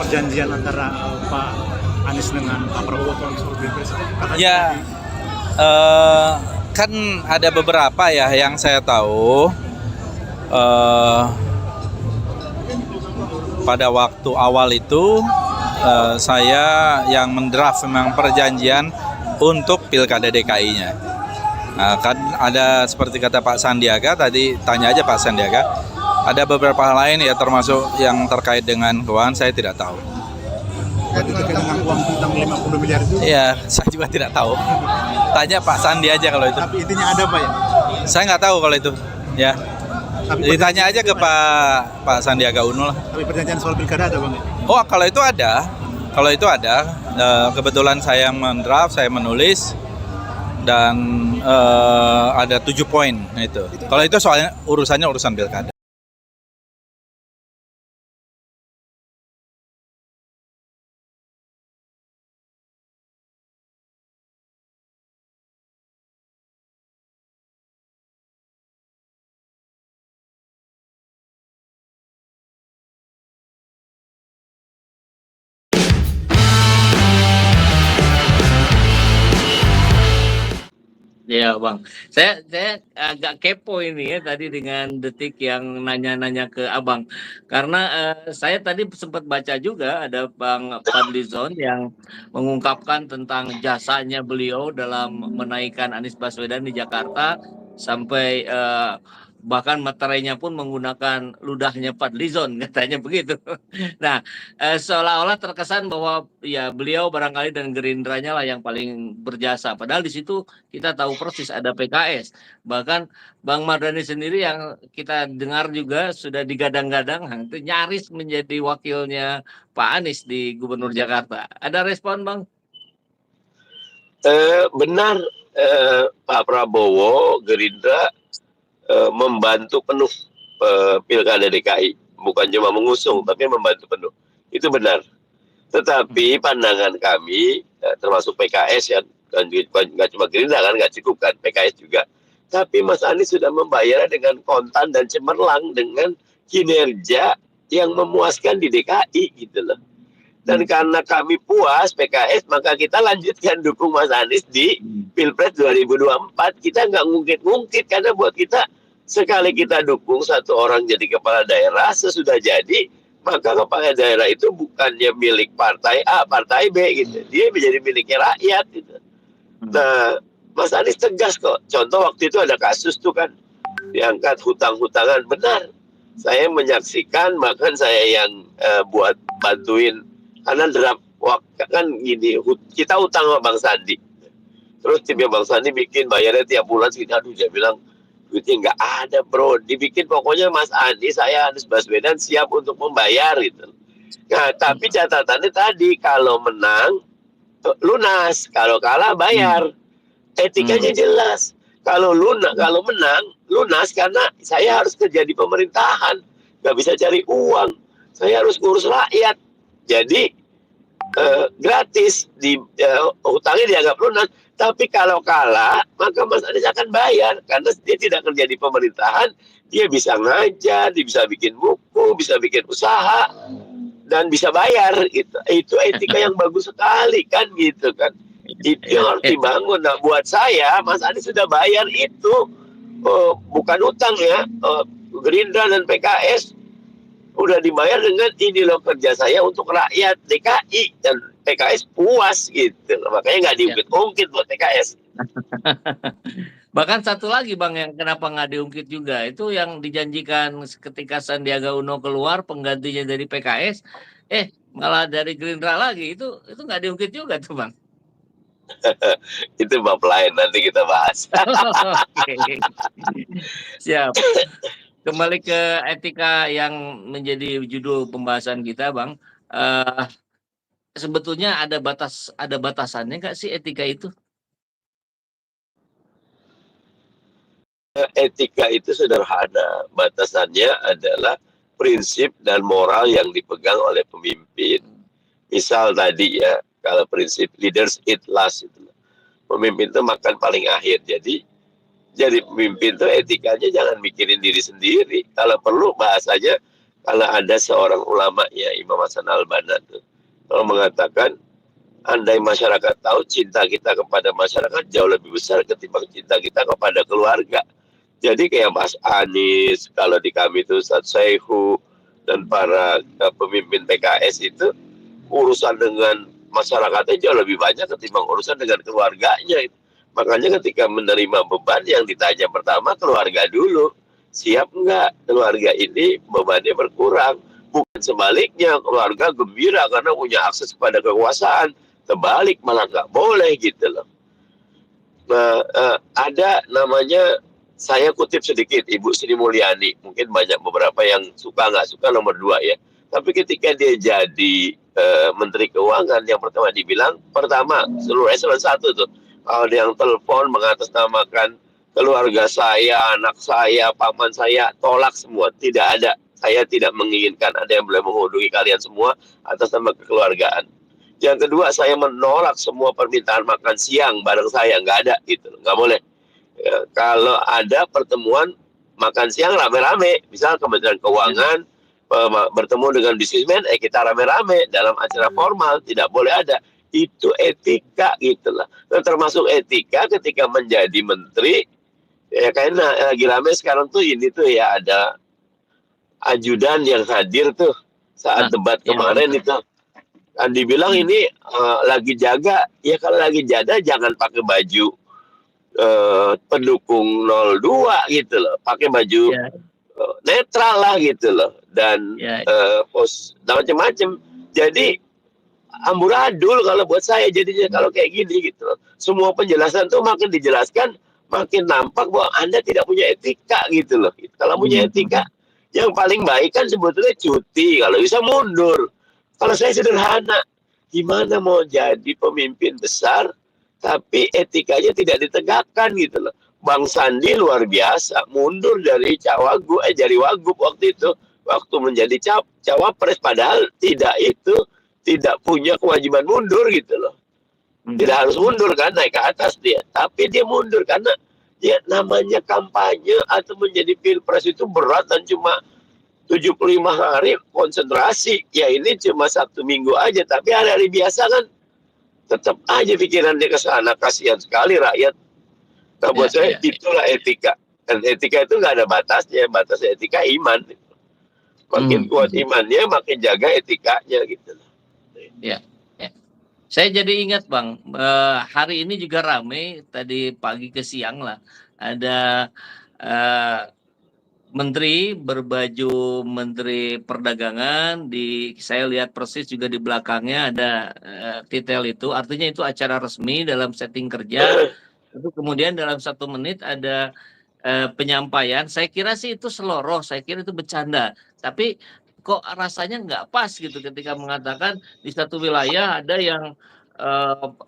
perjanjian antara Pak Anies dengan Pak Prabowo soal pilpres? Katanya Ya, kan ada beberapa ya yang saya tahu. Pada waktu awal itu saya yang mendraft memang perjanjian untuk pilkada DKI-nya. Nah, kan ada seperti kata Pak Sandiaga tadi, tanya aja Pak Sandiaga. Ada beberapa hal lain ya termasuk yang terkait dengan keuangan saya tidak tahu. itu terkait dengan uang tentang 50 miliar itu. Iya, saya juga tidak tahu. Tanya Pak Sandi aja kalau itu. Tapi intinya ada Pak ya? Saya nggak tahu kalau itu. Ya, Tapi ditanya aja ke Pak Sandiaga Uno lah. Tapi perjanjian soal pilkada ada Bang ya? Oh, kalau itu ada. Kalau itu ada. Kebetulan saya mendraft, saya menulis dan ada 7 poin itu. Kalau itu soalnya urusan pilkada. Iya Bang, saya agak kepo ini ya tadi dengan Detik yang nanya-nanya ke Abang, karena saya tadi sempat baca juga ada Bang Fadlizon yang mengungkapkan tentang jasanya beliau dalam menaikkan Anies Baswedan di Jakarta sampai bahkan materainya pun menggunakan ludahnya Fadlizon katanya begitu. Nah, seolah-olah terkesan bahwa ya beliau barangkali dan Gerindranya lah yang paling berjasa. Padahal di situ kita tahu persis ada PKS. Bahkan Bang Mardhani sendiri yang kita dengar juga sudah digadang-gadang itu nyaris menjadi wakilnya Pak Anies di Gubernur Jakarta. Ada respon Bang? Benar, Pak Prabowo, Gerindra membantu penuh pilkada DKI. Bukan cuma mengusung, tapi membantu penuh. Itu benar. Tetapi pandangan kami, termasuk PKS ya, dan nggak cuma Gerindra kan, nggak cukup kan, PKS juga. Tapi Mas Anies sudah membayar dengan kontan dan cemerlang dengan kinerja yang memuaskan di DKI gitu loh. Dan karena kami puas PKS, maka kita lanjutkan dukung Mas Anies di Pilpres 2024. Kita nggak ngungkit-ngungkit, karena buat kita sekali kita dukung satu orang jadi kepala daerah, sesudah jadi, maka kepala daerah itu bukannya milik partai A, partai B gitu. Dia menjadi miliknya rakyat gitu. Nah, Mas Anies tegas kok. Contoh waktu itu ada kasus tuh kan, diangkat hutang-hutangan. Benar. Saya menyaksikan, bahkan saya yang buat bantuin. Karena draft kan gini, kita utang sama Bang Sandi. Terus timnya Bang Sandi bikin bayarnya tiap bulan sekitar, aduh dia bilang, duitnya nggak ada bro, dibikin pokoknya Mas Anies, saya Anies Baswedan siap untuk membayar gitu. Nah tapi catatannya tadi, kalau menang lunas, kalau kalah bayar. Etikanya jelas. Kalau menang lunas, karena saya harus kerja di pemerintahan, nggak bisa cari uang, saya harus ngurus rakyat. Jadi gratis, hutangnya dianggap lunas. Tapi kalau kalah, maka Mas Anies akan bayar. Karena dia tidak kerja di pemerintahan, dia bisa ngajar, dia bisa bikin buku, bisa bikin usaha, dan bisa bayar. Itu etika yang bagus sekali kan gitu kan. Itu yang harus dibangun. Nah buat saya, Mas Anies sudah bayar itu. Bukan utang ya. Gerindra dan PKS udah dibayar dengan ini loh kerja saya untuk rakyat DKI, dan PKS puas gitu. Makanya nggak diungkit-ungkit buat PKS. Bahkan satu lagi Bang yang kenapa nggak diungkit juga, itu yang dijanjikan ketika Sandiaga Uno keluar penggantinya dari PKS, malah dari Gerindra lagi, itu nggak diungkit juga tuh Bang. Itu bab lain, nanti kita bahas. Oke. Siap. Kembali ke etika yang menjadi judul pembahasan kita, Bang. Sebetulnya ada batasannya nggak sih etika itu? Etika itu sederhana. Batasannya adalah prinsip dan moral yang dipegang oleh pemimpin. Misal tadi ya, kalau prinsip leaders eat last, itu pemimpin itu makan paling akhir. Jadi pemimpin itu etikanya jangan mikirin diri sendiri. Kalau perlu bahasanya, Kalau ada seorang ulama ya, Imam Hasan Al-Banna tuh, kalau mengatakan andai masyarakat tahu cinta kita kepada masyarakat jauh lebih besar ketimbang cinta kita kepada keluarga. Jadi kayak Mas Anies, kalau di kami itu Ustadz Saihu dan para pemimpin PKS itu urusan dengan masyarakatnya jauh lebih banyak ketimbang urusan dengan keluarganya. Makanya ketika menerima beban yang ditanya pertama keluarga dulu. Siap nggak keluarga ini bebannya berkurang? Bukan sebaliknya, keluarga gembira karena punya akses kepada kekuasaan. Terbalik malah nggak boleh gitu loh. Nah, ada namanya, saya kutip sedikit Ibu Sri Mulyani. Mungkin banyak beberapa yang suka nggak suka nomor 2 ya. Tapi ketika dia jadi Menteri Keuangan, yang pertama dibilang, pertama seluruh eselon 1 tuh, kalau ada yang telepon mengatasnamakan keluarga saya, anak saya, paman saya, tolak semua. Tidak ada. Saya tidak menginginkan ada yang boleh menghubungi kalian semua atas nama kekeluargaan. Yang kedua, saya menolak semua permintaan makan siang bareng saya. Nggak ada. Gitu. Nggak boleh. Ya, kalau ada pertemuan makan siang rame-rame, misal Kementerian Keuangan bertemu dengan bisnismen, kita rame-rame dalam acara formal, tidak boleh ada. Itu etika gitu lah. Dan termasuk etika ketika menjadi menteri, ya karena lagi rame sekarang tuh ini tuh ya, ada ajudan yang hadir tuh saat debat kemarin itu. Dan dibilang ini lagi jaga, ya kalau lagi jaga jangan pakai baju pendukung 02 gitu loh, pakai baju netral lah gitu loh, dan pos macam-macam. Jadi amburadul kalau buat saya jadinya kalau kayak gini gitu loh. Semua penjelasan tuh makin dijelaskan makin nampak bahwa Anda tidak punya etika gitu loh. Kalau punya etika, yang paling baik kan sebetulnya cuti, kalau bisa mundur. Kalau saya sederhana, gimana mau jadi pemimpin besar tapi etikanya tidak ditegakkan gitu loh. Bang Sandi luar biasa, mundur dari dari Wagub waktu itu, waktu menjadi cawapres, padahal tidak punya kewajiban mundur gitu loh. Tidak harus mundur kan, naik ke atas dia, tapi dia mundur karena ya namanya kampanye atau menjadi pilpres itu berat dan cuma 75 hari konsentrasi. Ya ini cuma Sabtu Minggu aja, tapi hari-hari biasa kan tetap aja pikiran dia ke sana. Kasihan sekali rakyat. Nah, buat saya itulah etika. Dan etika itu nggak ada batasnya. Batasnya etika iman. Makin kuat imannya, makin jaga etikanya gitu. Ya. Saya jadi ingat Bang, hari ini juga rame, tadi pagi ke siang lah, ada menteri berbaju Menteri Perdagangan, saya lihat persis juga di belakangnya ada titel itu, artinya itu acara resmi dalam setting kerja. Itu kemudian dalam 1 menit ada penyampaian, saya kira sih itu seloroh, saya kira itu bercanda, tapi kok rasanya nggak pas gitu ketika mengatakan di satu wilayah ada yang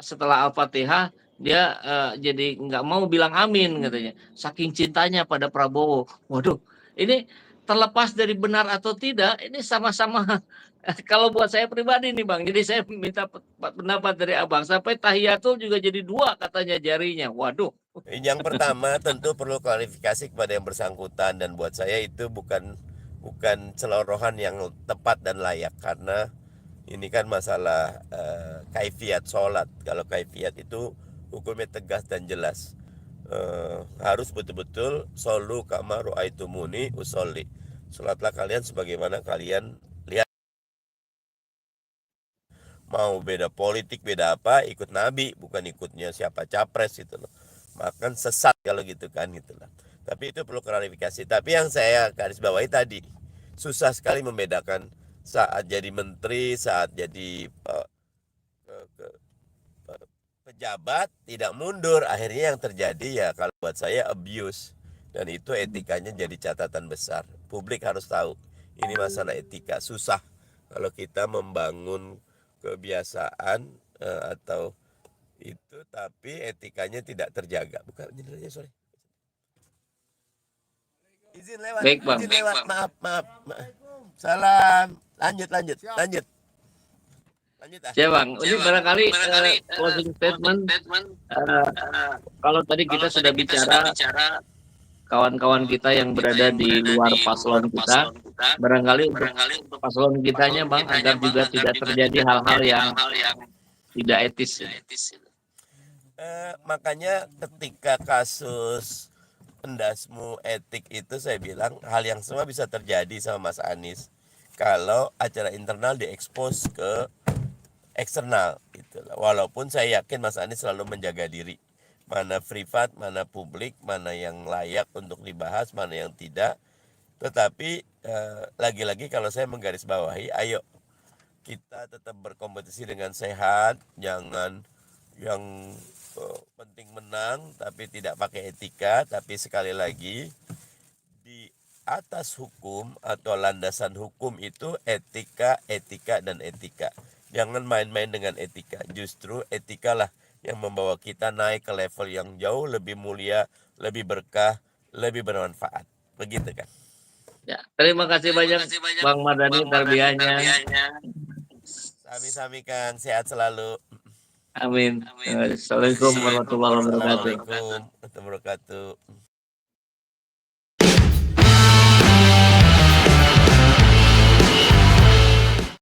setelah Al-Fatihah dia jadi nggak mau bilang amin katanya, saking cintanya pada Prabowo. Waduh, ini terlepas dari benar atau tidak, ini sama-sama kalau buat saya pribadi nih Bang, jadi saya minta pendapat dari Abang, sampai tahiyatul juga jadi 2 katanya jarinya. Waduh. Yang pertama tentu perlu klarifikasi kepada yang bersangkutan, dan buat saya itu bukan celorohan yang tepat dan layak, karena ini kan masalah kaifiat sholat. Kalau kaifiat itu hukumnya tegas dan jelas. Harus betul-betul solu kama ru'aitumuni usolli. Sholatlah kalian sebagaimana kalian lihat. Mau beda politik, beda apa, ikut Nabi, bukan ikutnya siapa capres gitu loh. Makan sesat kalau gitu kan gitu lah. Tapi itu perlu klarifikasi. Tapi yang saya garis bawahi tadi, susah sekali membedakan saat jadi menteri, saat jadi pejabat tidak mundur. Akhirnya yang terjadi ya kalau buat saya abuse, dan itu etikanya jadi catatan besar. Publik harus tahu ini masalah etika. Susah kalau kita membangun kebiasaan atau itu tapi etikanya tidak terjaga. Bukan jendelanya, sorry. Izin lewat. Baik, Bang. Izin lewat. Maaf. Salam. Lanjut. Lanjut Ya Bang, ini barangkali closing statement. Kalau tadi kita sudah bicara kawan-kawan kita yang berada di luar paslon kita, barangkali untuk paslon kitanya Bang, agar juga tidak terjadi hal-hal yang tidak etis. Makanya ketika kasus Pendasmu etik itu saya bilang hal yang sama bisa terjadi sama Mas Anies kalau acara internal diekspos ke eksternal gitu. Walaupun saya yakin Mas Anies selalu menjaga diri. Mana privat, mana publik, mana yang layak untuk dibahas, mana yang tidak. Tetapi lagi-lagi kalau saya menggarisbawahi, ayo kita tetap berkompetisi dengan sehat, jangan yang penting menang tapi tidak pakai etika. Tapi sekali lagi, di atas hukum atau landasan hukum itu etika, etika, dan etika. Jangan main-main dengan etika. Justru etikalah yang membawa kita naik ke level yang jauh lebih mulia, lebih berkah, lebih bermanfaat. Begitu kan? Ya, terima kasih banyak Bang Mardhani tarbiyahnya. Sami-sami Kang, sehat selalu. Amin. Assalamualaikum warahmatullahi wabarakatuh. Assalamualaikum warahmatullahi wabarakatuh.